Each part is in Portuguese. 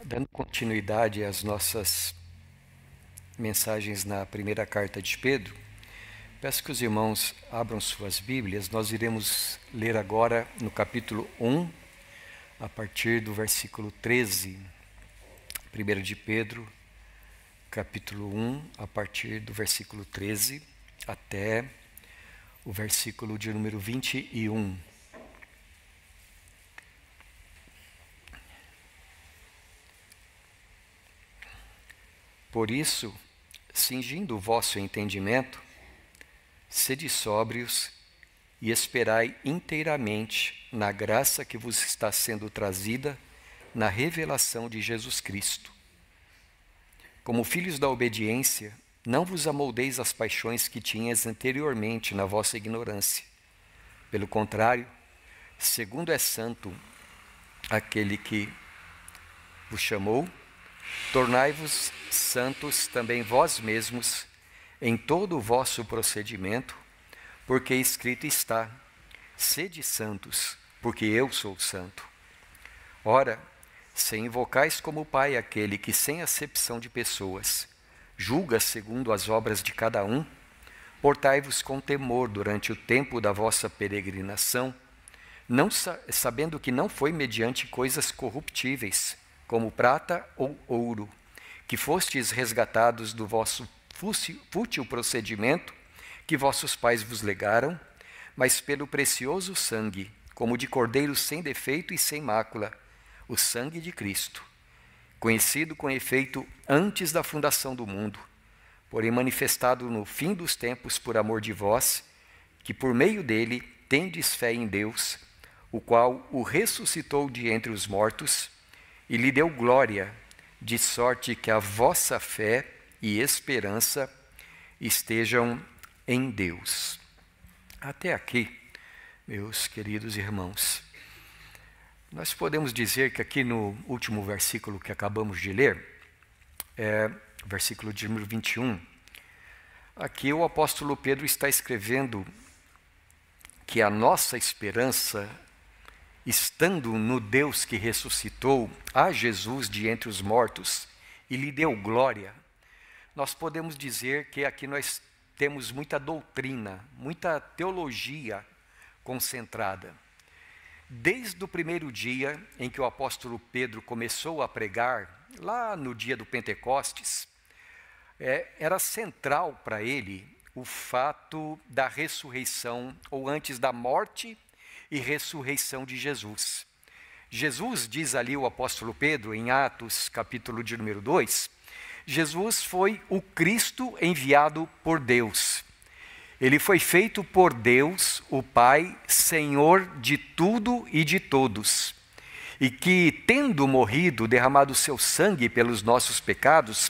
Dando continuidade às nossas mensagens na primeira carta de Pedro, peço que os irmãos abram suas Bíblias. Nós iremos ler agora no capítulo 1, a partir do versículo 13. 1 de Pedro, capítulo 1, a partir do versículo 13 até o versículo de número 21. Por isso, cingindo o vosso entendimento, sede sóbrios e esperai inteiramente na graça que vos está sendo trazida na revelação de Jesus Cristo. Como filhos da obediência, não vos amoldeis às paixões que tinhas anteriormente na vossa ignorância. Pelo contrário, segundo é santo aquele que vos chamou, tornai-vos santos também vós mesmos em todo o vosso procedimento, porque escrito está: sede santos, porque eu sou santo. Ora, se invocais como Pai aquele que, sem acepção de pessoas, julga segundo as obras de cada um, portai-vos com temor durante o tempo da vossa peregrinação, não sabendo que não foi mediante coisas corruptíveis, como prata ou ouro, que fostes resgatados do vosso fútil procedimento que vossos pais vos legaram, mas pelo precioso sangue, como de cordeiro sem defeito e sem mácula, o sangue de Cristo, conhecido com efeito antes da fundação do mundo, porém manifestado no fim dos tempos por amor de vós, que por meio dele tendes fé em Deus, o qual o ressuscitou de entre os mortos e lhe deu glória, de sorte que a vossa fé e esperança estejam em Deus. Até aqui, meus queridos irmãos, nós podemos dizer que aqui no último versículo que acabamos de ler, versículo de número 21, aqui o apóstolo Pedro está escrevendo que a nossa esperança, estando no Deus que ressuscitou a Jesus de entre os mortos e lhe deu glória, nós podemos dizer que aqui nós temos muita doutrina, muita teologia concentrada. Desde o primeiro dia em que o apóstolo Pedro começou a pregar, lá no dia do Pentecostes, era central para ele o fato da ressurreição, ou antes da morte e ressurreição de Jesus. Jesus, diz ali o apóstolo Pedro, em Atos, capítulo de número 2, Jesus foi o Cristo enviado por Deus. Ele foi feito por Deus, o Pai, Senhor de tudo e de todos, e que, tendo morrido, derramado seu sangue pelos nossos pecados,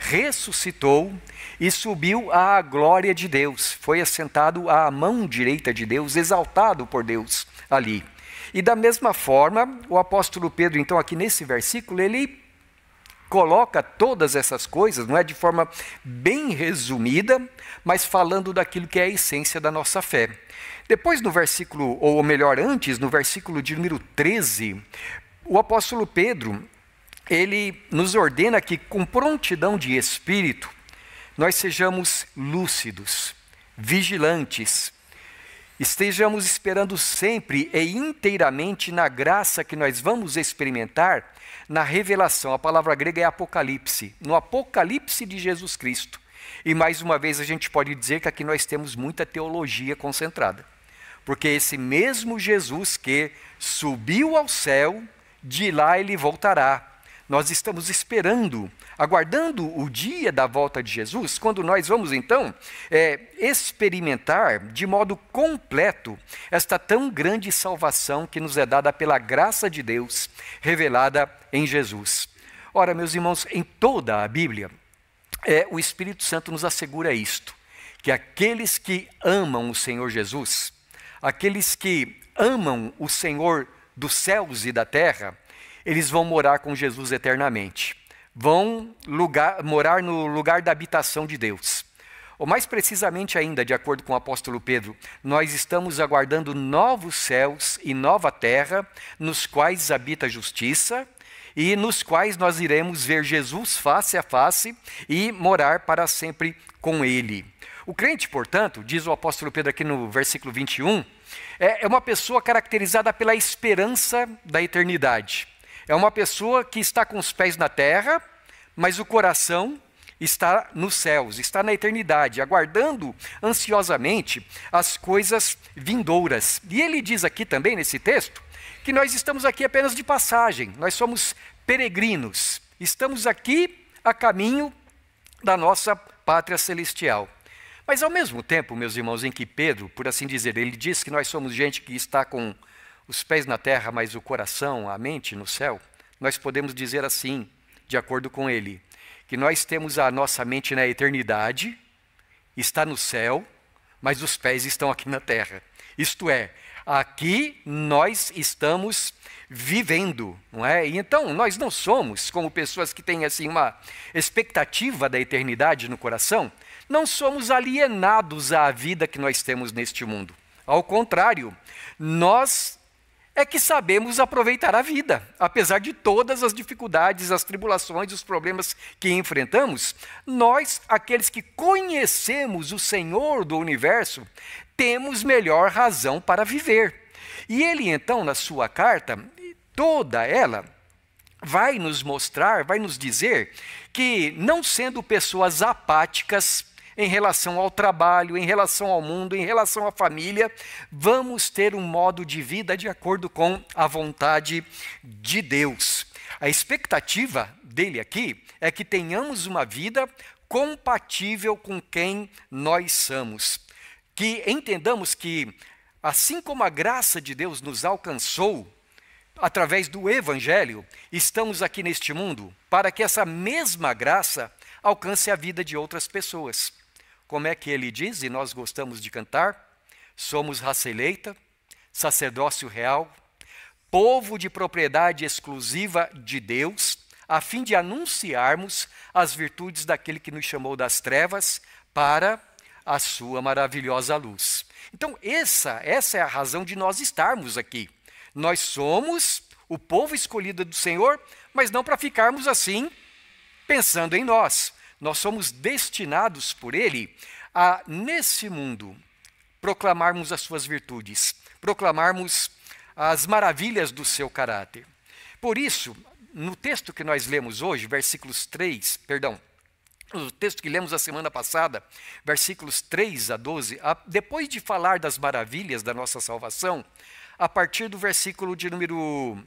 ressuscitou e subiu à glória de Deus, foi assentado à mão direita de Deus, exaltado por Deus ali. E da mesma forma, o apóstolo Pedro, então, aqui nesse versículo, ele coloca todas essas coisas, não é, de forma bem resumida, mas falando daquilo que é a essência da nossa fé. Depois no versículo, ou melhor, antes, no versículo de número 13, o apóstolo Pedro, ele nos ordena que, com prontidão de espírito, nós sejamos lúcidos, vigilantes, estejamos esperando sempre e inteiramente na graça que nós vamos experimentar na revelação. A palavra grega é apocalipse, no apocalipse de Jesus Cristo. E mais uma vez a gente pode dizer que aqui nós temos muita teologia concentrada, porque esse mesmo Jesus que subiu ao céu, de lá ele voltará. Nós estamos esperando, aguardando o dia da volta de Jesus, quando nós vamos então experimentar de modo completo esta tão grande salvação que nos é dada pela graça de Deus, revelada em Jesus. Ora, meus irmãos, em toda a Bíblia, o Espírito Santo nos assegura isto, que aqueles que amam o Senhor Jesus, aqueles que amam o Senhor dos céus e da terra, eles vão morar com Jesus eternamente, vão morar no lugar da habitação de Deus. Ou mais precisamente ainda, de acordo com o apóstolo Pedro, nós estamos aguardando novos céus e nova terra, nos quais habita a justiça, e nos quais nós iremos ver Jesus face a face e morar para sempre com Ele. O crente, portanto, diz o apóstolo Pedro aqui no versículo 21, é uma pessoa caracterizada pela esperança da eternidade. É uma pessoa que está com os pés na terra, mas o coração está nos céus, está na eternidade, aguardando ansiosamente as coisas vindouras. E ele diz aqui também, nesse texto, que nós estamos aqui apenas de passagem, nós somos peregrinos, estamos aqui a caminho da nossa pátria celestial. Mas ao mesmo tempo, meus irmãos, em que Pedro, por assim dizer, ele diz que nós somos gente que está com os pés na terra, mas o coração, a mente no céu, nós podemos dizer assim, de acordo com ele, que nós temos a nossa mente na eternidade, está no céu, mas os pés estão aqui na terra. Isto é, aqui nós estamos vivendo, não é? E então, nós não somos como pessoas que têm assim uma expectativa da eternidade no coração, não somos alienados à vida que nós temos neste mundo. Ao contrário, nós é que sabemos aproveitar a vida. Apesar de todas as dificuldades, as tribulações, os problemas que enfrentamos, nós, aqueles que conhecemos o Senhor do universo, temos melhor razão para viver. E ele, então, na sua carta, toda ela, vai nos mostrar, vai nos dizer que, não sendo pessoas apáticas em relação ao trabalho, em relação ao mundo, em relação à família, vamos ter um modo de vida de acordo com a vontade de Deus. A expectativa dele aqui é que tenhamos uma vida compatível com quem nós somos. Que entendamos que, assim como a graça de Deus nos alcançou, através do Evangelho, estamos aqui neste mundo para que essa mesma graça alcance a vida de outras pessoas. Como é que ele diz, e nós gostamos de cantar? Somos raça eleita, sacerdócio real, povo de propriedade exclusiva de Deus, a fim de anunciarmos as virtudes daquele que nos chamou das trevas para a sua maravilhosa luz. Então, essa é a razão de nós estarmos aqui. Nós somos o povo escolhido do Senhor, mas não para ficarmos assim, pensando em nós. Nós somos destinados por Ele a, nesse mundo, proclamarmos as suas virtudes, proclamarmos as maravilhas do seu caráter. Por isso, no texto que nós lemos hoje, o texto que lemos a semana passada, versículos 3 a 12, depois de falar das maravilhas da nossa salvação, a partir do versículo de número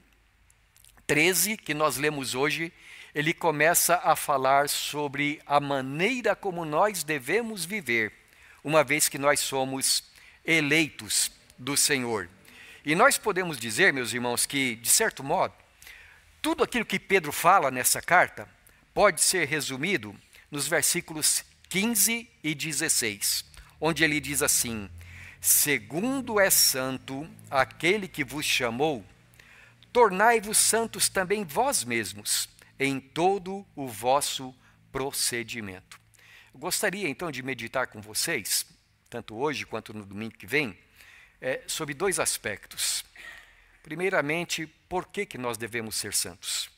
13, que nós lemos hoje, ele começa a falar sobre a maneira como nós devemos viver, uma vez que nós somos eleitos do Senhor. E nós podemos dizer, meus irmãos, que, de certo modo, tudo aquilo que Pedro fala nessa carta pode ser resumido nos versículos 15 e 16, onde ele diz assim: segundo é santo aquele que vos chamou, tornai-vos santos também vós mesmos, em todo o vosso procedimento. Eu gostaria então de meditar com vocês, tanto hoje quanto no domingo que vem, sobre dois aspectos. Primeiramente, por que nós devemos ser santos?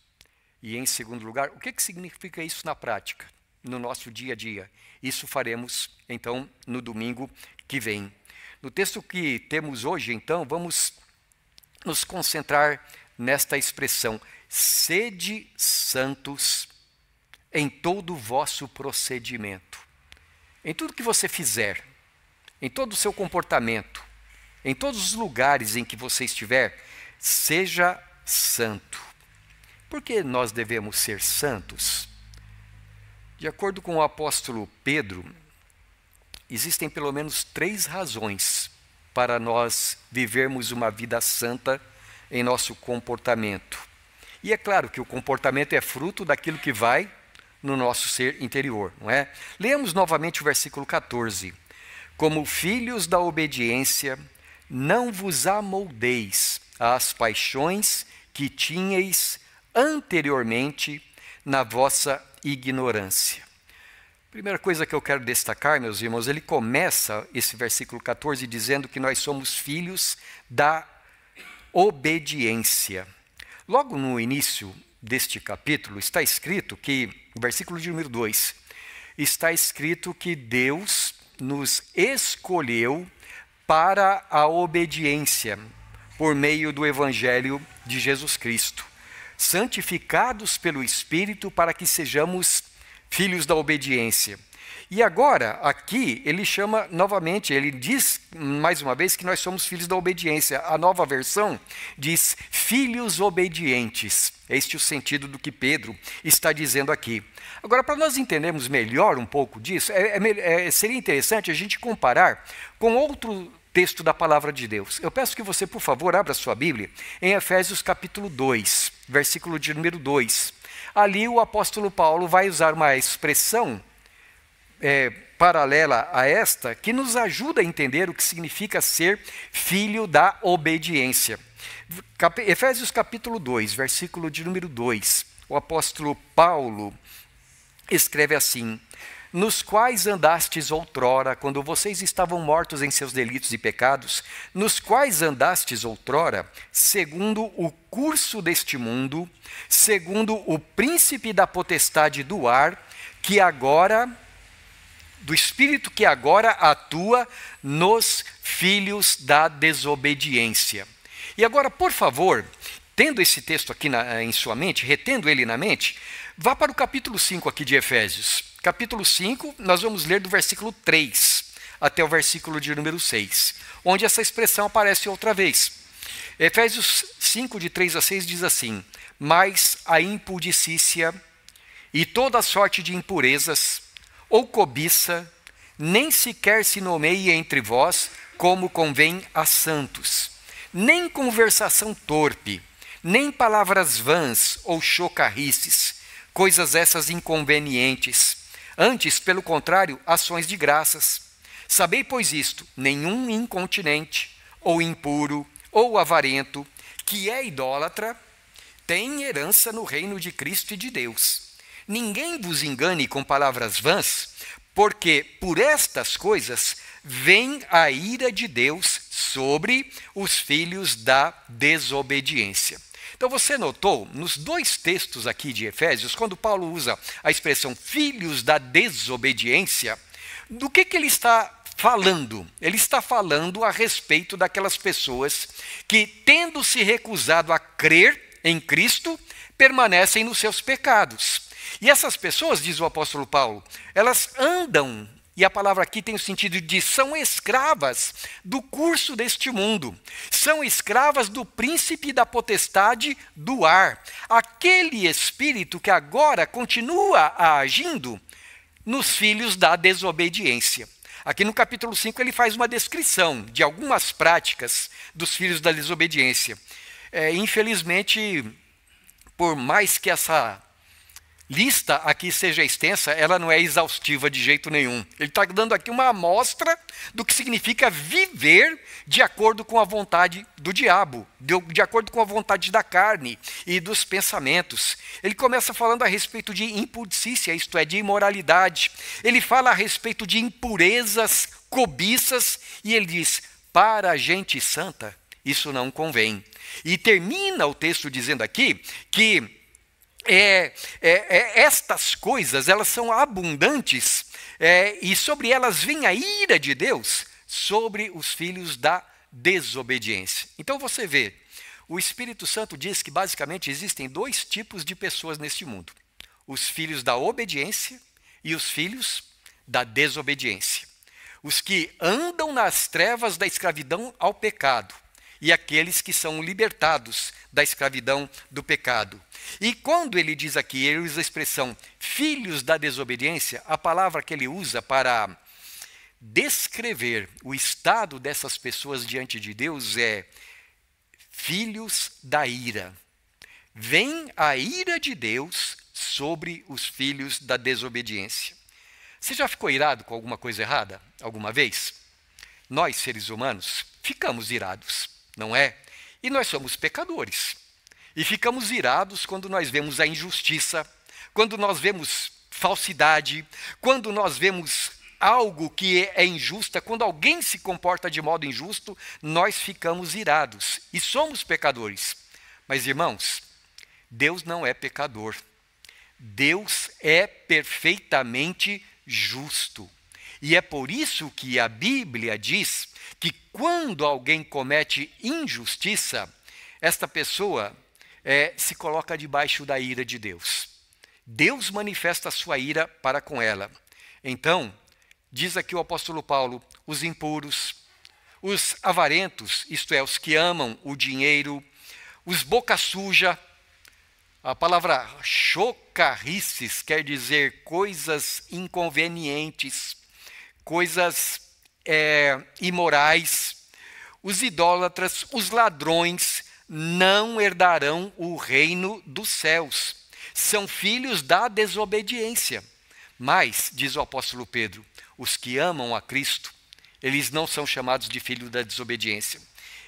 E em segundo lugar, o que significa isso na prática, no nosso dia a dia? Isso faremos então no domingo que vem. No texto que temos hoje, então, vamos nos concentrar nesta expressão: sede santos em todo o vosso procedimento. Em tudo que você fizer, em todo o seu comportamento, em todos os lugares em que você estiver, seja santo. Por que nós devemos ser santos? De acordo com o apóstolo Pedro, existem pelo menos 3 razões para nós vivermos uma vida santa em nosso comportamento. E é claro que o comportamento é fruto daquilo que vai no nosso ser interior, não é? Leamos novamente o versículo 14. Como filhos da obediência, não vos amoldeis às paixões que tinhais anteriormente na vossa ignorância. Primeira coisa que eu quero destacar, meus irmãos, ele começa esse versículo 14 dizendo que nós somos filhos da obediência. Logo no início deste capítulo, está escrito que, no versículo de número 2, está escrito que Deus nos escolheu para a obediência por meio do Evangelho de Jesus Cristo, santificados pelo Espírito para que sejamos filhos da obediência. E agora, aqui, ele chama novamente, ele diz mais uma vez que nós somos filhos da obediência. A nova versão diz filhos obedientes. Este é o sentido do que Pedro está dizendo aqui. Agora, para nós entendermos melhor um pouco disso, seria interessante a gente comparar com outro texto da palavra de Deus. Eu peço que você, por favor, abra sua Bíblia em Efésios capítulo 2, versículo de número 2. Ali o apóstolo Paulo vai usar uma expressão paralela a esta, que nos ajuda a entender o que significa ser filho da obediência. Efésios capítulo 2, versículo de número 2, o apóstolo Paulo escreve assim: nos quais andastes outrora, quando vocês estavam mortos em seus delitos e pecados, nos quais andastes outrora, segundo o curso deste mundo, segundo o príncipe da potestade do ar, do espírito que agora atua nos filhos da desobediência. E agora, por favor, tendo esse texto aqui em sua mente, retendo ele na mente, vá para o capítulo 5 aqui de Efésios. Capítulo 5, nós vamos ler do versículo 3 até o versículo de número 6, onde essa expressão aparece outra vez. Efésios 5, de 3 a 6, diz assim: mas a impudicícia e toda sorte de impurezas, ou cobiça, nem sequer se nomeie entre vós como convém a santos, nem conversação torpe, nem palavras vãs ou chocarrices, coisas essas inconvenientes, antes, pelo contrário, ações de graças. Sabei, pois, isto: nenhum incontinente, ou impuro, ou avarento, que é idólatra, tem herança no reino de Cristo e de Deus. Ninguém vos engane com palavras vãs, porque por estas coisas vem a ira de Deus sobre os filhos da desobediência. Então você notou, nos dois textos aqui de Efésios, quando Paulo usa a expressão filhos da desobediência, do que ele está falando? Ele está falando a respeito daquelas pessoas que, tendo se recusado a crer em Cristo, permanecem nos seus pecados. E essas pessoas, diz o apóstolo Paulo, elas andam, e a palavra aqui tem o sentido de são escravas do curso deste mundo, são escravas do príncipe da potestade do ar, aquele espírito que agora continua agindo nos filhos da desobediência. Aqui no capítulo 5 ele faz uma descrição de algumas práticas dos filhos da desobediência. Infelizmente, por mais que essa lista aqui seja extensa, ela não é exaustiva de jeito nenhum. Ele está dando aqui uma amostra do que significa viver de acordo com a vontade do diabo, de acordo com a vontade da carne e dos pensamentos. Ele começa falando a respeito de impudicícia, isto é, de imoralidade. Ele fala a respeito de impurezas, cobiças, e ele diz: para a gente santa, isso não convém. E termina o texto dizendo aqui que estas coisas, elas são abundantes, e sobre elas vem a ira de Deus sobre os filhos da desobediência. Então você vê, o Espírito Santo diz que basicamente existem dois tipos de pessoas neste mundo: os filhos da obediência e os filhos da desobediência. Os que andam nas trevas da escravidão ao pecado, e aqueles que são libertados da escravidão do pecado. E quando ele diz aqui, ele usa a expressão filhos da desobediência, a palavra que ele usa para descrever o estado dessas pessoas diante de Deus é filhos da ira. Vem a ira de Deus sobre os filhos da desobediência. Você já ficou irado com alguma coisa errada alguma vez? Nós, seres humanos, ficamos irados, não é? E nós somos pecadores. E ficamos irados quando nós vemos a injustiça, quando nós vemos falsidade, quando nós vemos algo que é injusto, quando alguém se comporta de modo injusto, nós ficamos irados. E somos pecadores. Mas, irmãos, Deus não é pecador. Deus é perfeitamente justo. E é por isso que a Bíblia diz que quando alguém comete injustiça, esta pessoa se coloca debaixo da ira de Deus. Deus manifesta a sua ira para com ela. Então, diz aqui o apóstolo Paulo, os impuros, os avarentos, isto é, os que amam o dinheiro, os boca suja. A palavra chocarrices quer dizer coisas inconvenientes, coisas imorais. Os idólatras, os ladrões, não herdarão o reino dos céus. São filhos da desobediência. Mas, diz o apóstolo Pedro, os que amam a Cristo, eles não são chamados de filhos da desobediência.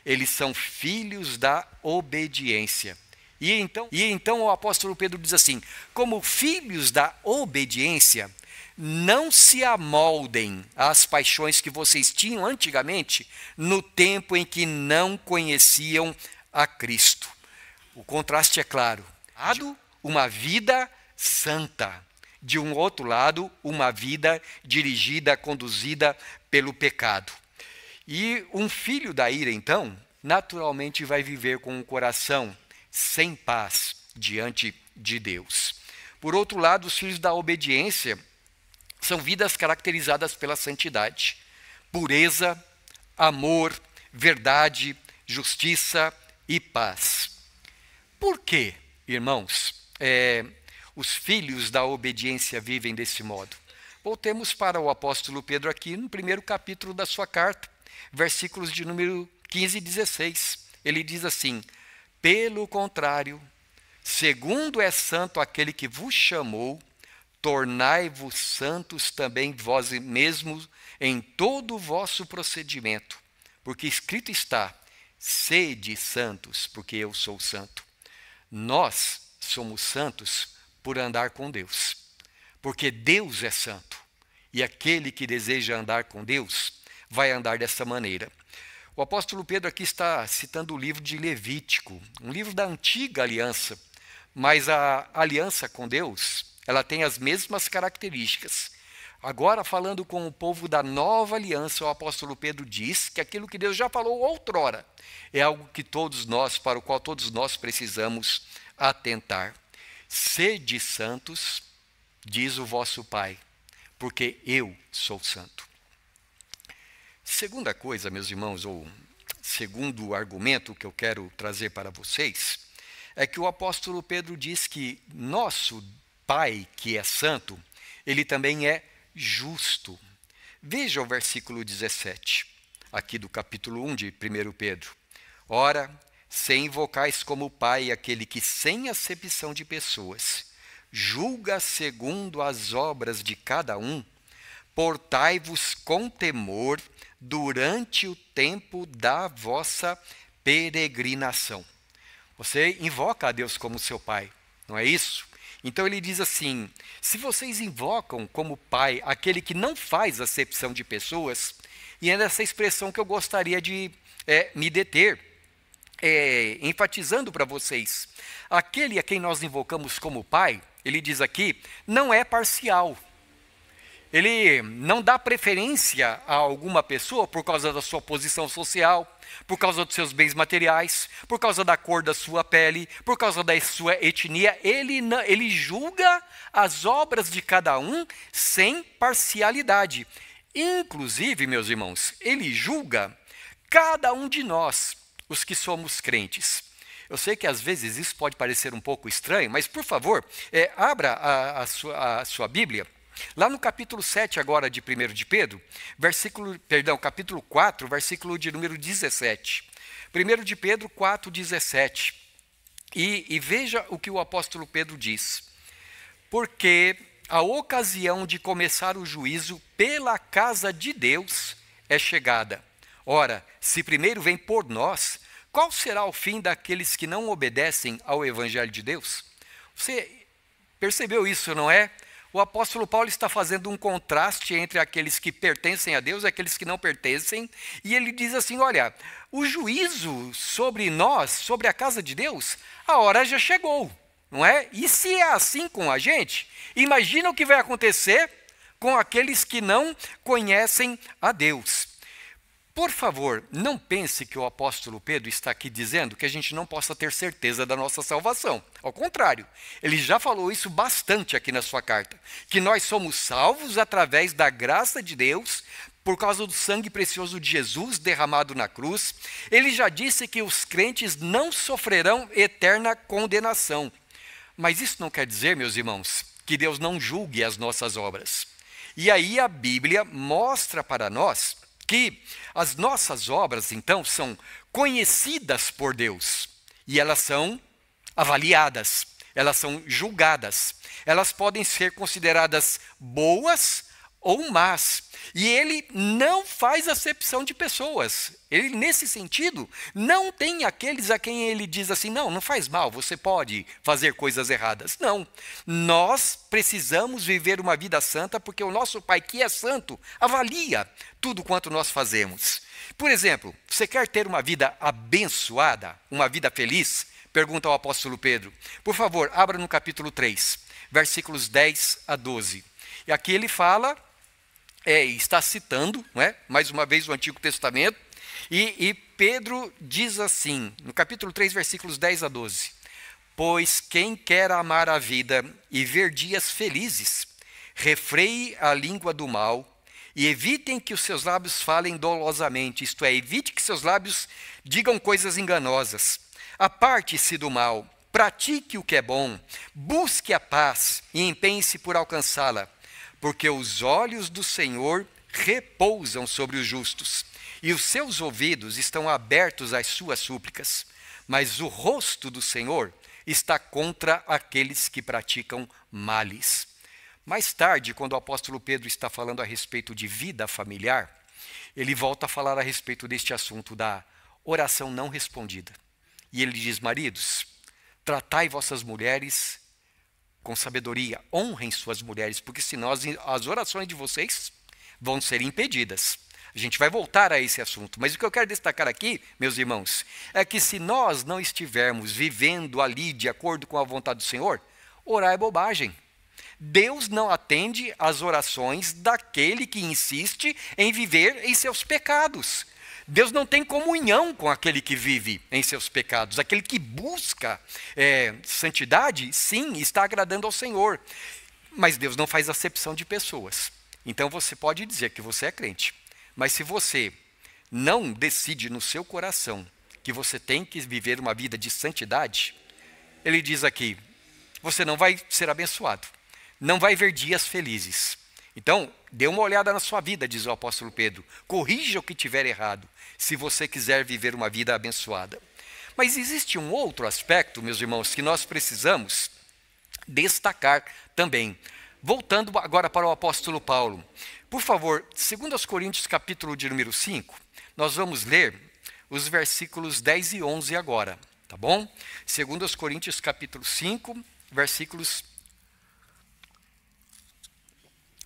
Eles são filhos da obediência. E então o apóstolo Pedro diz assim, como filhos da obediência, não se amoldem às paixões que vocês tinham antigamente, no tempo em que não conheciam a Cristo. O contraste é claro. Uma vida santa. De um outro lado, uma vida dirigida, conduzida pelo pecado. E um filho da ira, então, naturalmente vai viver com um coração sem paz diante de Deus. Por outro lado, os filhos da obediência são vidas caracterizadas pela santidade, pureza, amor, verdade, justiça e paz. Por quê, irmãos, os filhos da obediência vivem desse modo? Voltemos para o apóstolo Pedro aqui no primeiro capítulo da sua carta, versículos de número 15 e 16. Ele diz assim, pelo contrário, segundo é santo aquele que vos chamou, tornai-vos santos também vós mesmos em todo o vosso procedimento, porque escrito está, sede santos, porque eu sou santo. Nós somos santos por andar com Deus, porque Deus é santo, e aquele que deseja andar com Deus vai andar dessa maneira. O apóstolo Pedro aqui está citando o livro de Levítico, um livro da antiga aliança, mas a aliança com Deus, ela tem as mesmas características. Agora, falando com o povo da nova aliança, o apóstolo Pedro diz que aquilo que Deus já falou outrora é algo que para o qual todos nós precisamos atentar. Sede santos, diz o vosso Pai, porque eu sou santo. Segunda coisa, meus irmãos, ou segundo argumento que eu quero trazer para vocês, é que o apóstolo Pedro diz que nosso Pai, que é santo, ele também é justo. Veja o versículo 17, aqui do capítulo 1 de 1 Pedro. Ora, se invocais como Pai aquele que, sem acepção de pessoas, julga segundo as obras de cada um, portai-vos com temor durante o tempo da vossa peregrinação. Você invoca a Deus como seu Pai, não é isso? Então ele diz assim, se vocês invocam como Pai aquele que não faz acepção de pessoas, e é nessa expressão que eu gostaria de me deter, enfatizando para vocês, aquele a quem nós invocamos como Pai, ele diz aqui, não é parcial. Ele não dá preferência a alguma pessoa por causa da sua posição social, por causa dos seus bens materiais, por causa da cor da sua pele, por causa da sua etnia. Ele julga as obras de cada um sem parcialidade. Inclusive, meus irmãos, ele julga cada um de nós, os que somos crentes. Eu sei que às vezes isso pode parecer um pouco estranho, mas por favor, abra a sua Bíblia. Lá no capítulo 7 agora de 1 de Pedro, capítulo 4, versículo de número 17. 1 de Pedro 4, 17. E veja o que o apóstolo Pedro diz. Porque a ocasião de começar o juízo pela casa de Deus é chegada. Ora, se primeiro vem por nós, qual será o fim daqueles que não obedecem ao evangelho de Deus? Você percebeu isso, não é? O apóstolo Paulo está fazendo um contraste entre aqueles que pertencem a Deus e aqueles que não pertencem, e ele diz assim, olha, o juízo sobre nós, sobre a casa de Deus, a hora já chegou. não é? E se é assim com a gente, imagina o que vai acontecer com aqueles que não conhecem a Deus. Por favor, não pense que o apóstolo Pedro está aqui dizendo que a gente não possa ter certeza da nossa salvação. Ao contrário, ele já falou isso bastante aqui na sua carta, que nós somos salvos através da graça de Deus, por causa do sangue precioso de Jesus derramado na cruz. Ele já disse que os crentes não sofrerão eterna condenação. Mas isso não quer dizer, meus irmãos, que Deus não julgue as nossas obras. E aí a Bíblia mostra para nós que as nossas obras, então, são conhecidas por Deus. E elas são avaliadas, elas são julgadas. Elas podem ser consideradas boas ou más. E ele não faz acepção de pessoas. Ele, nesse sentido, não tem aqueles a quem ele diz assim, não faz mal, você pode fazer coisas erradas. Não. Nós precisamos viver uma vida santa porque o nosso Pai, que é santo, avalia tudo quanto nós fazemos. Por exemplo, você quer ter uma vida abençoada, uma vida feliz? Pergunta ao apóstolo Pedro. Por favor, abra no capítulo 3, versículos 10 a 12. E aqui ele fala... está citando, não é? Mais uma vez o Antigo Testamento, e Pedro diz assim, no capítulo 3, versículos 10 a 12, pois quem quer amar a vida e ver dias felizes, refreie a língua do mal e evitem que os seus lábios falem dolosamente, isto é, evite que seus lábios digam coisas enganosas, aparte-se do mal, pratique o que é bom, busque a paz e empenhe-se por alcançá-la, porque os olhos do Senhor repousam sobre os justos, e os seus ouvidos estão abertos às suas súplicas, mas o rosto do Senhor está contra aqueles que praticam males. Mais tarde, quando o apóstolo Pedro está falando a respeito de vida familiar, ele volta a falar a respeito deste assunto da oração não respondida. E ele diz, maridos, tratai vossas mulheres com sabedoria, honrem suas mulheres, porque senão as orações de vocês vão ser impedidas. A gente vai voltar a esse assunto, mas o que eu quero destacar aqui, meus irmãos, é que se nós não estivermos vivendo ali de acordo com a vontade do Senhor, orar é bobagem. Deus não atende às orações daquele que insiste em viver em seus pecados. Deus não tem comunhão com aquele que vive em seus pecados. Aquele que busca santidade, sim, está agradando ao Senhor. Mas Deus não faz acepção de pessoas. Então você pode dizer que você é crente. Mas se você não decide no seu coração que você tem que viver uma vida de santidade, ele diz aqui, você não vai ser abençoado. Não vai ver dias felizes. Então, dê uma olhada na sua vida, diz o apóstolo Pedro. Corrija o que tiver errado, se você quiser viver uma vida abençoada. Mas existe um outro aspecto, meus irmãos, que nós precisamos destacar também. Voltando agora para o apóstolo Paulo. Por favor, 2 Coríntios, capítulo de número 5, nós vamos ler os versículos 10 e 11 agora, tá bom? 2 Coríntios, capítulo 5, versículos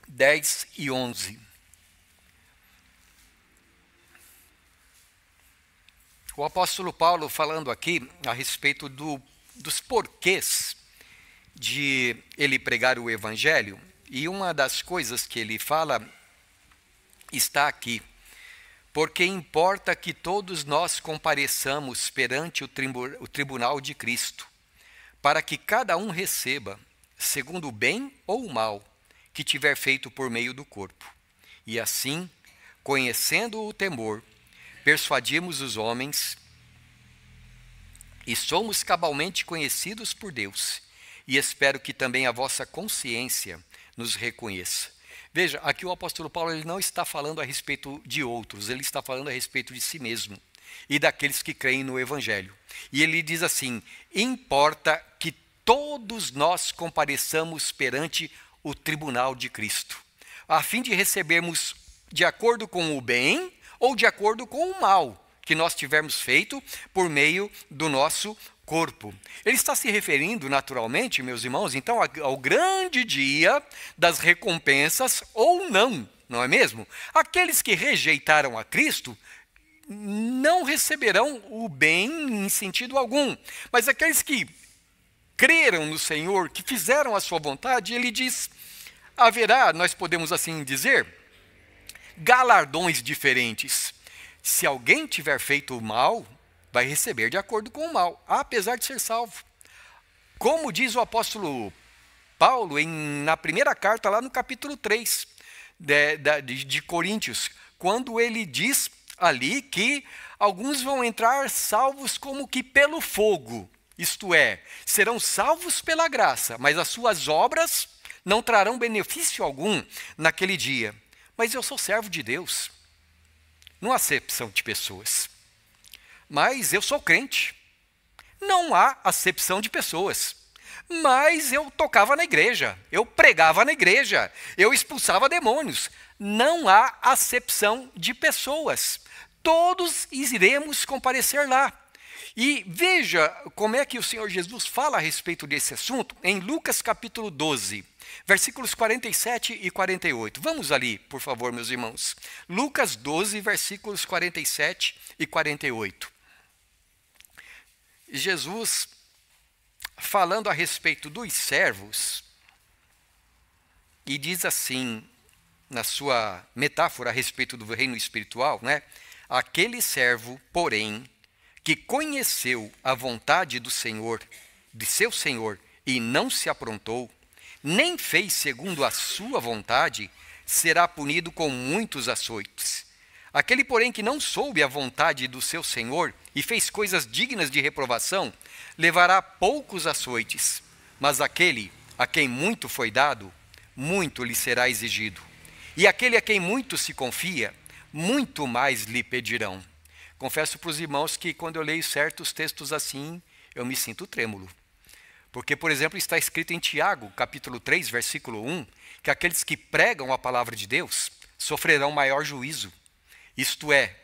10 e 11. O apóstolo Paulo falando aqui a respeito dos porquês de ele pregar o evangelho, e uma das coisas que ele fala está aqui. Porque importa que todos nós compareçamos perante o tribunal de Cristo, para que cada um receba, segundo o bem ou o mal, que tiver feito por meio do corpo. E assim, conhecendo o temor, persuadimos os homens e somos cabalmente conhecidos por Deus. E espero que também a vossa consciência nos reconheça. Veja, aqui o apóstolo Paulo ele não está falando a respeito de outros, ele está falando a respeito de si mesmo e daqueles que creem no Evangelho. E ele diz assim, importa que todos nós compareçamos perante o tribunal de Cristo, a fim de recebermos de acordo com o bem ou de acordo com o mal que nós tivermos feito por meio do nosso corpo. Ele está se referindo naturalmente, meus irmãos, então ao grande dia das recompensas ou não é mesmo? Aqueles que rejeitaram a Cristo não receberão o bem em sentido algum, mas aqueles que creram no Senhor, que fizeram a sua vontade, ele diz, haverá, nós podemos assim dizer, galardões diferentes. Se alguém tiver feito o mal, vai receber de acordo com o mal, apesar de ser salvo. Como diz o apóstolo Paulo na primeira carta, lá no capítulo 3 de Coríntios, quando ele diz ali que alguns vão entrar salvos como que pelo fogo, isto é, serão salvos pela graça, mas as suas obras não trarão benefício algum naquele dia. Mas eu sou servo de Deus, não há acepção de pessoas. Mas eu sou crente, não há acepção de pessoas. Mas eu tocava na igreja, eu pregava na igreja, eu expulsava demônios. Não há acepção de pessoas. Todos iremos comparecer lá. E veja como é que o Senhor Jesus fala a respeito desse assunto em Lucas capítulo 12, versículos 47 e 48. Vamos ali, por favor, meus irmãos. Lucas 12, versículos 47 e 48. Jesus, falando a respeito dos servos, e diz assim, na sua metáfora a respeito do reino espiritual, né? Aquele servo, porém, que conheceu a vontade do Senhor, de seu Senhor, e não se aprontou, nem fez segundo a sua vontade, será punido com muitos açoites. Aquele, porém, que não soube a vontade do seu Senhor e fez coisas dignas de reprovação, levará poucos açoites. Mas aquele a quem muito foi dado, muito lhe será exigido. E aquele a quem muito se confia, muito mais lhe pedirão. Confesso para os irmãos que quando eu leio certos textos assim, eu me sinto trêmulo. Porque, por exemplo, está escrito em Tiago, capítulo 3, versículo 1, que aqueles que pregam a palavra de Deus sofrerão maior juízo. Isto é,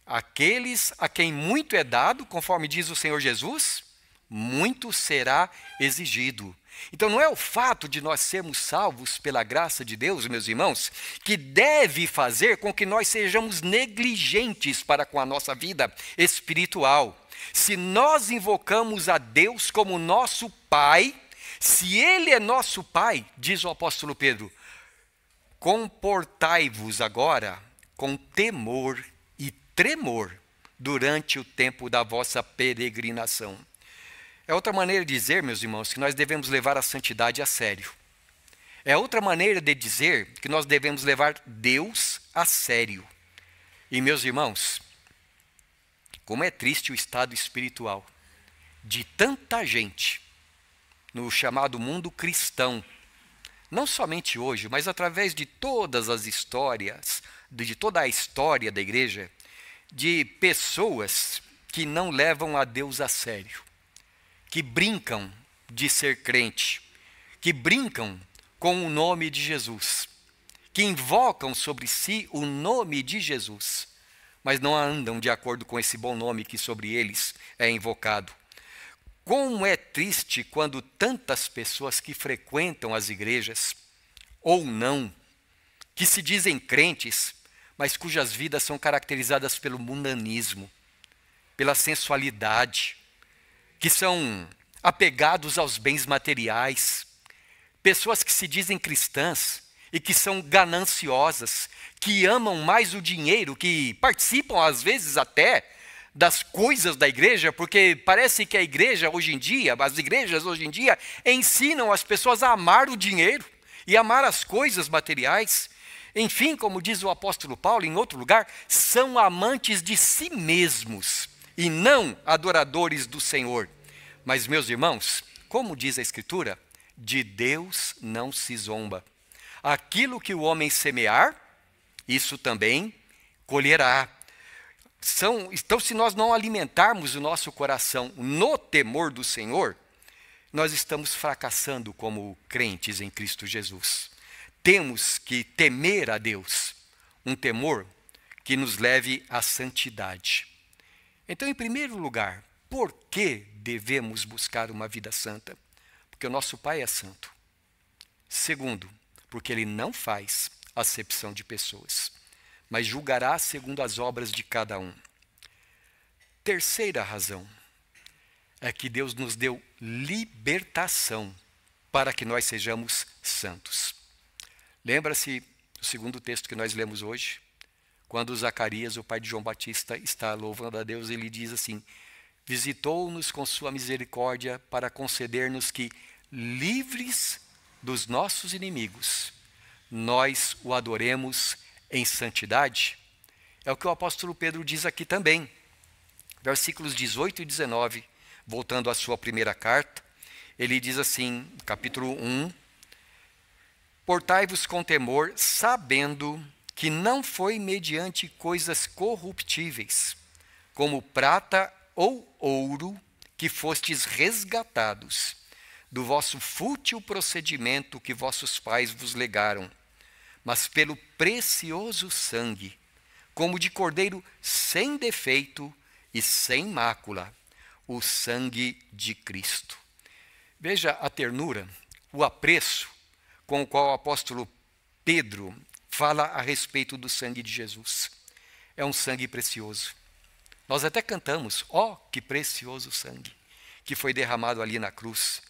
aqueles a quem muito é dado, conforme diz o Senhor Jesus, muito será exigido. Então não é o fato de nós sermos salvos pela graça de Deus, meus irmãos, que deve fazer com que nós sejamos negligentes para com a nossa vida espiritual. Se nós invocamos a Deus como nosso Pai, se Ele é nosso Pai, diz o apóstolo Pedro, comportai-vos agora com temor e tremor durante o tempo da vossa peregrinação. É outra maneira de dizer, meus irmãos, que nós devemos levar a santidade a sério. É outra maneira de dizer que nós devemos levar Deus a sério. E, meus irmãos, como é triste o estado espiritual de tanta gente no chamado mundo cristão, não somente hoje, mas através de todas as histórias, de toda a história da igreja, de pessoas que não levam a Deus a sério, que brincam de ser crente, que brincam com o nome de Jesus, que invocam sobre si o nome de Jesus, mas não andam de acordo com esse bom nome que sobre eles é invocado. Como é triste quando tantas pessoas que frequentam as igrejas, ou não, que se dizem crentes, mas cujas vidas são caracterizadas pelo mundanismo, pela sensualidade, que são apegados aos bens materiais, pessoas que se dizem cristãs e que são gananciosas, que amam mais o dinheiro, que participam às vezes até das coisas da igreja, porque parece que a igreja hoje em dia, as igrejas hoje em dia, ensinam as pessoas a amar o dinheiro e amar as coisas materiais. Enfim, como diz o apóstolo Paulo em outro lugar, são amantes de si mesmos e não adoradores do Senhor. Mas, meus irmãos, como diz a Escritura, de Deus não se zomba. Aquilo que o homem semear, isso também colherá. Então, se nós não alimentarmos o nosso coração no temor do Senhor, nós estamos fracassando como crentes em Cristo Jesus. Temos que temer a Deus, um temor que nos leve à santidade. Então, em primeiro lugar, por que devemos buscar uma vida santa? Porque o nosso Pai é santo. Segundo, porque Ele não faz acepção de pessoas, mas julgará segundo as obras de cada um. Terceira razão é que Deus nos deu libertação para que nós sejamos santos. Lembra-se do segundo texto que nós lemos hoje? Quando Zacarias, o pai de João Batista, está louvando a Deus, ele diz assim: visitou-nos com sua misericórdia para conceder-nos que, livres dos nossos inimigos, nós o adoremos em santidade. É o que o apóstolo Pedro diz aqui também. Versículos 18 e 19, voltando à sua primeira carta, ele diz assim, capítulo 1, portai-vos com temor, sabendo que não foi mediante coisas corruptíveis, como prata ou ouro, que fostes resgatados do vosso fútil procedimento que vossos pais vos legaram, mas pelo precioso sangue, como de cordeiro sem defeito e sem mácula, o sangue de Cristo. Veja a ternura, o apreço com o qual o apóstolo Pedro fala a respeito do sangue de Jesus. É um sangue precioso. Nós até cantamos, ó, que precioso sangue, que foi derramado ali na cruz.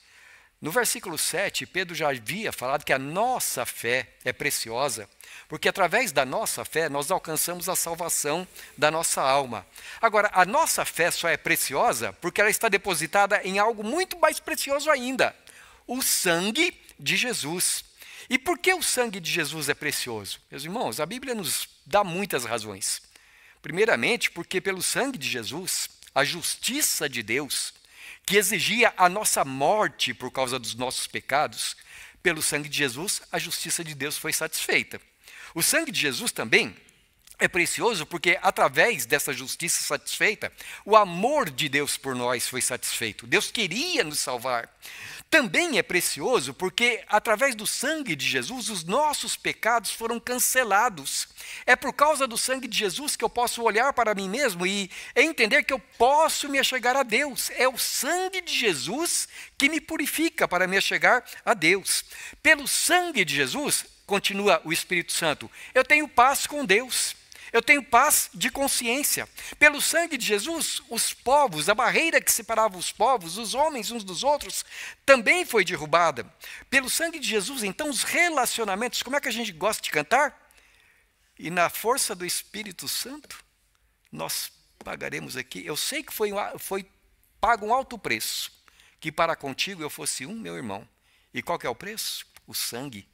No versículo 7, Pedro já havia falado que a nossa fé é preciosa, porque através da nossa fé nós alcançamos a salvação da nossa alma. Agora, a nossa fé só é preciosa porque ela está depositada em algo muito mais precioso ainda, o sangue de Jesus. E por que o sangue de Jesus é precioso? Meus irmãos, a Bíblia nos dá muitas razões. Primeiramente, porque pelo sangue de Jesus, a justiça de Deus, que exigia a nossa morte por causa dos nossos pecados, pelo sangue de Jesus, a justiça de Deus foi satisfeita. O sangue de Jesus também é precioso porque, através dessa justiça satisfeita, o amor de Deus por nós foi satisfeito. Deus queria nos salvar. Também é precioso porque, através do sangue de Jesus, os nossos pecados foram cancelados. É por causa do sangue de Jesus que eu posso olhar para mim mesmo e entender que eu posso me achegar a Deus. É o sangue de Jesus que me purifica para me achegar a Deus. Pelo sangue de Jesus, continua o Espírito Santo, eu tenho paz com Deus. Eu tenho paz de consciência. Pelo sangue de Jesus, os povos, a barreira que separava os povos, os homens uns dos outros, também foi derrubada. Pelo sangue de Jesus, então, os relacionamentos, como é que a gente gosta de cantar? E na força do Espírito Santo, nós pagaremos aqui. Eu sei que foi pago um alto preço, que para contigo eu fosse um, meu irmão. E qual que é o preço? O sangue.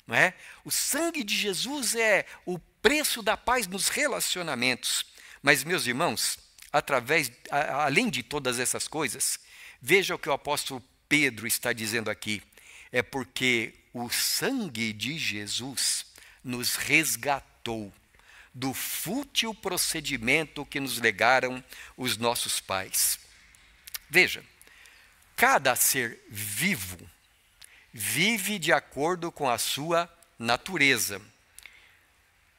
Não é? O sangue de Jesus é o preço da paz nos relacionamentos. Mas, meus irmãos, além de todas essas coisas, veja o que o apóstolo Pedro está dizendo aqui. É porque o sangue de Jesus nos resgatou do fútil procedimento que nos legaram os nossos pais. Veja, cada ser vivo vive de acordo com a sua natureza.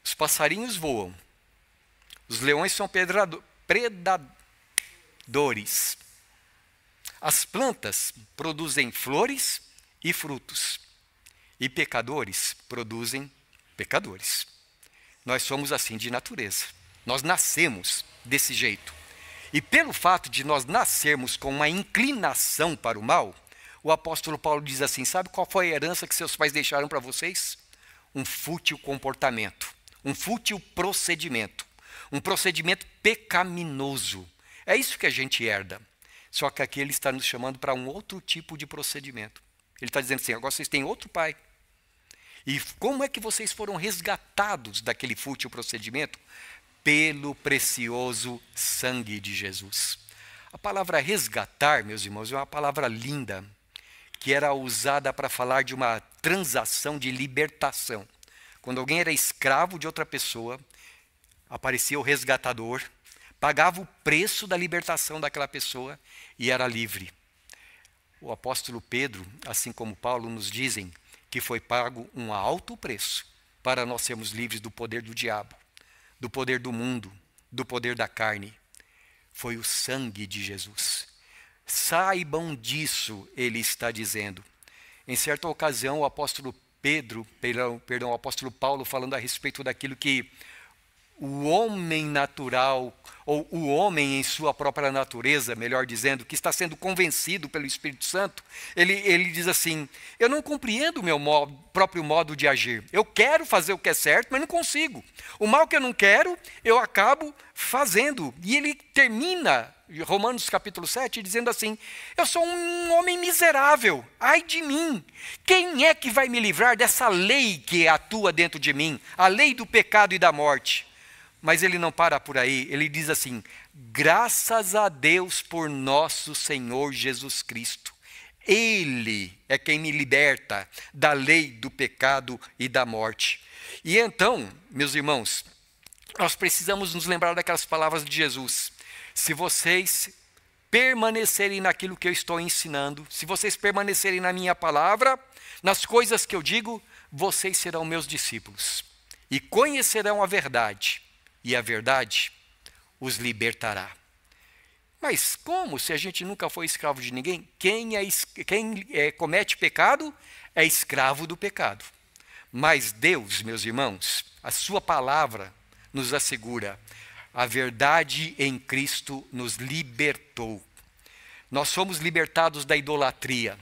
Os passarinhos voam. Os leões são predadores. As plantas produzem flores e frutos. E pecadores produzem pecadores. Nós somos assim de natureza. Nós nascemos desse jeito. E pelo fato de nós nascermos com uma inclinação para o mal, o apóstolo Paulo diz assim, sabe qual foi a herança que seus pais deixaram para vocês? Um fútil comportamento, um fútil procedimento, um procedimento pecaminoso. É isso que a gente herda. Só que aqui ele está nos chamando para um outro tipo de procedimento. Ele está dizendo assim, agora vocês têm outro pai. E como é que vocês foram resgatados daquele fútil procedimento? Pelo precioso sangue de Jesus. A palavra resgatar, meus irmãos, é uma palavra linda, que era usada para falar de uma transação de libertação. Quando alguém era escravo de outra pessoa, aparecia o resgatador, pagava o preço da libertação daquela pessoa e era livre. O apóstolo Pedro, assim como Paulo, nos dizem que foi pago um alto preço para nós sermos livres do poder do diabo, do poder do mundo, do poder da carne. Foi o sangue de Jesus. Saibam disso, ele está dizendo. Em certa ocasião, o apóstolo o apóstolo Paulo, falando a respeito daquilo que o homem natural, ou o homem em sua própria natureza, melhor dizendo, que está sendo convencido pelo Espírito Santo, ele diz assim: eu não compreendo o meu próprio modo de agir. Eu quero fazer o que é certo, mas não consigo. O mal que eu não quero, eu acabo fazendo. E ele termina Romanos capítulo 7 dizendo assim: eu sou um homem miserável, ai de mim. Quem é que vai me livrar dessa lei que atua dentro de mim? A lei do pecado e da morte. Mas ele não para por aí, ele diz assim: graças a Deus por nosso Senhor Jesus Cristo. Ele é quem me liberta da lei do pecado e da morte. E então, meus irmãos, nós precisamos nos lembrar daquelas palavras de Jesus: se vocês permanecerem naquilo que eu estou ensinando, se vocês permanecerem na minha palavra, nas coisas que eu digo, vocês serão meus discípulos e conhecerão a verdade. E a verdade os libertará. Mas como, se a gente nunca foi escravo de ninguém? Quem comete pecado é escravo do pecado. Mas Deus, meus irmãos, a sua palavra nos assegura: a verdade em Cristo nos libertou. Nós somos libertados da idolatria.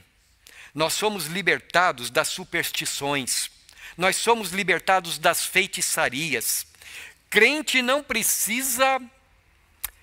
Nós somos libertados das superstições. Nós somos libertados das feitiçarias. Crente não precisa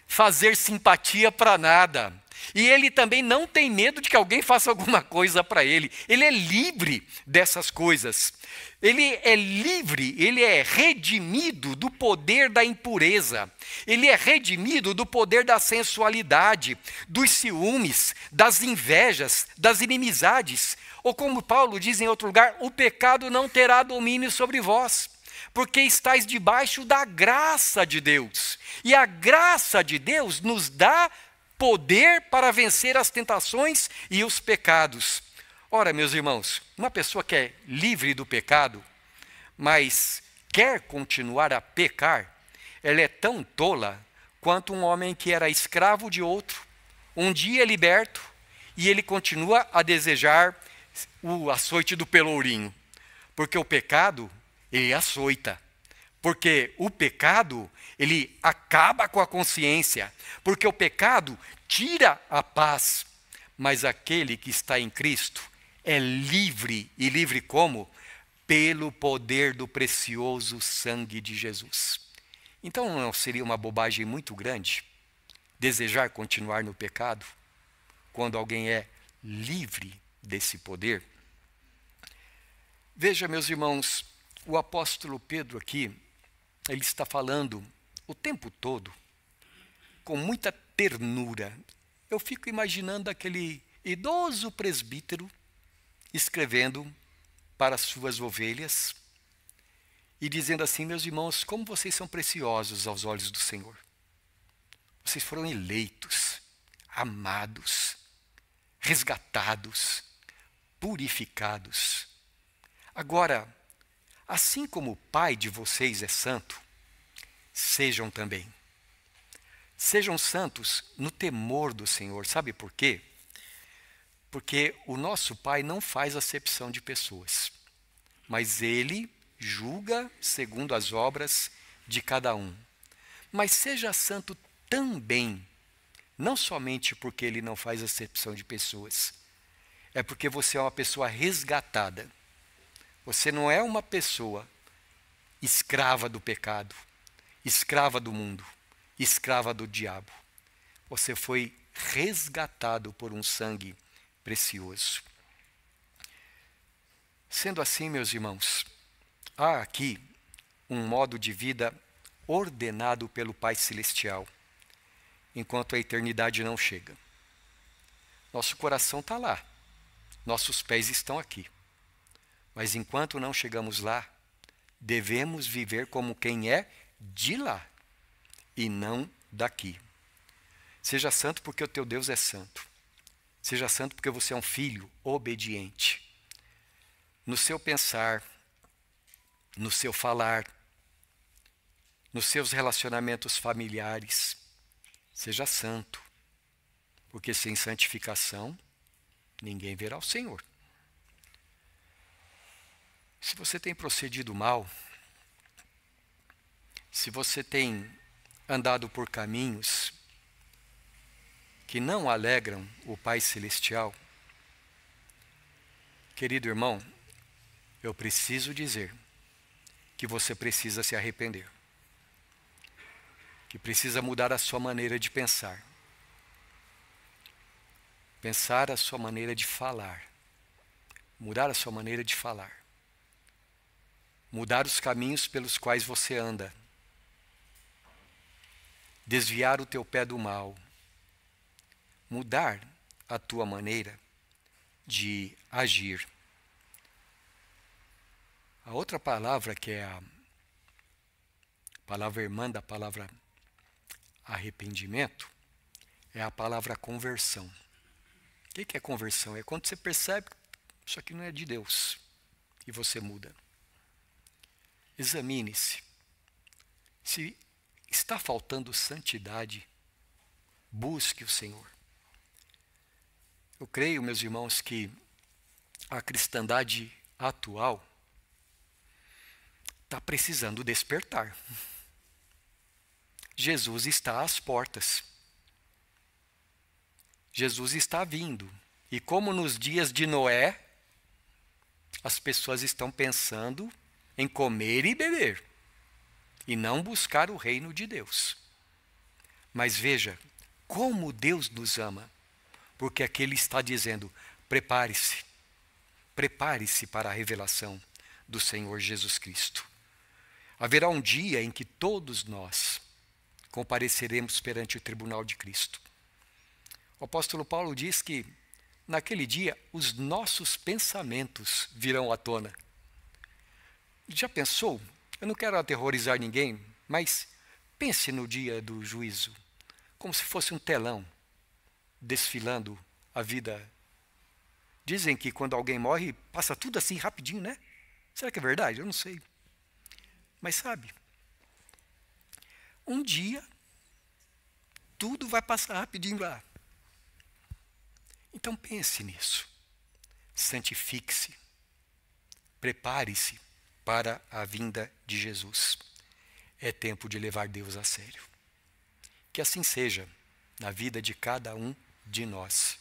fazer simpatia para nada. E ele também não tem medo de que alguém faça alguma coisa para ele. Ele é livre dessas coisas. Ele é livre, ele é redimido do poder da impureza. Ele é redimido do poder da sensualidade, dos ciúmes, das invejas, das inimizades. Ou como Paulo diz em outro lugar: o pecado não terá domínio sobre vós, porque estáis debaixo da graça de Deus. E a graça de Deus nos dá poder para vencer as tentações e os pecados. Ora, meus irmãos, uma pessoa que é livre do pecado, mas quer continuar a pecar, ela é tão tola quanto um homem que era escravo de outro, um dia é liberto, e ele continua a desejar o açoite do pelourinho. Porque o pecado, ele açoita. Porque o pecado, ele acaba com a consciência. Porque o pecado tira a paz. Mas aquele que está em Cristo é livre. E livre como? Pelo poder do precioso sangue de Jesus. Então não seria uma bobagem muito grande desejar continuar no pecado quando alguém é livre desse poder? Veja, meus irmãos, o apóstolo Pedro aqui, ele está falando o tempo todo com muita ternura. Eu fico imaginando aquele idoso presbítero escrevendo para as suas ovelhas e dizendo assim: meus irmãos, como vocês são preciosos aos olhos do Senhor. Vocês foram eleitos, amados, resgatados, purificados. Agora, assim como o Pai de vocês é santo, sejam também. Sejam santos no temor do Senhor. Sabe por quê? Porque o nosso Pai não faz acepção de pessoas, mas Ele julga segundo as obras de cada um. Mas seja santo também, não somente porque Ele não faz acepção de pessoas, é porque você é uma pessoa resgatada. Você não é uma pessoa escrava do pecado, escrava do mundo, escrava do diabo. Você foi resgatado por um sangue precioso. Sendo assim, meus irmãos, há aqui um modo de vida ordenado pelo Pai Celestial, enquanto a eternidade não chega. Nosso coração está lá, nossos pés estão aqui. Mas enquanto não chegamos lá, devemos viver como quem é de lá e não daqui. Seja santo porque o teu Deus é santo. Seja santo porque você é um filho obediente. No seu pensar, no seu falar, nos seus relacionamentos familiares, seja santo. Porque sem santificação, ninguém verá o Senhor. Se você tem procedido mal, Se você tem andado por caminhos que não alegram o Pai Celestial, querido irmão, eu preciso dizer que você precisa se arrepender, que precisa mudar a sua maneira de pensar, pensar a sua maneira de falar, mudar a sua maneira de falar, mudar os caminhos pelos quais você anda, desviar o teu pé do mal, mudar a tua maneira de agir. A outra palavra, que é a palavra irmã da palavra arrependimento, é a palavra conversão. O que é conversão? É quando você percebe que isso aqui não é de Deus e você muda. Examine-se. Se está faltando santidade, busque o Senhor. Eu creio, meus irmãos, que a cristandade atual está precisando despertar. Jesus está às portas. Jesus está vindo. E como nos dias de Noé, as pessoas estão pensando em comer e beber e não buscar o reino de Deus. Mas veja como Deus nos ama, porque aqui Ele está dizendo: prepare-se, prepare-se para a revelação do Senhor Jesus Cristo. Haverá um dia em que todos nós compareceremos perante o tribunal de Cristo. O apóstolo Paulo diz que naquele dia os nossos pensamentos virão à tona. Já pensou? Eu não quero aterrorizar ninguém, mas pense no dia do juízo, como se fosse um telão desfilando a vida. Dizem que quando alguém morre, passa tudo assim rapidinho, né? Será que é verdade? Eu não sei. Mas sabe, um dia tudo vai passar rapidinho lá. Então pense nisso. Santifique-se. Prepare-se para a vinda de Jesus. É tempo de levar Deus a sério. Que assim seja na vida de cada um de nós.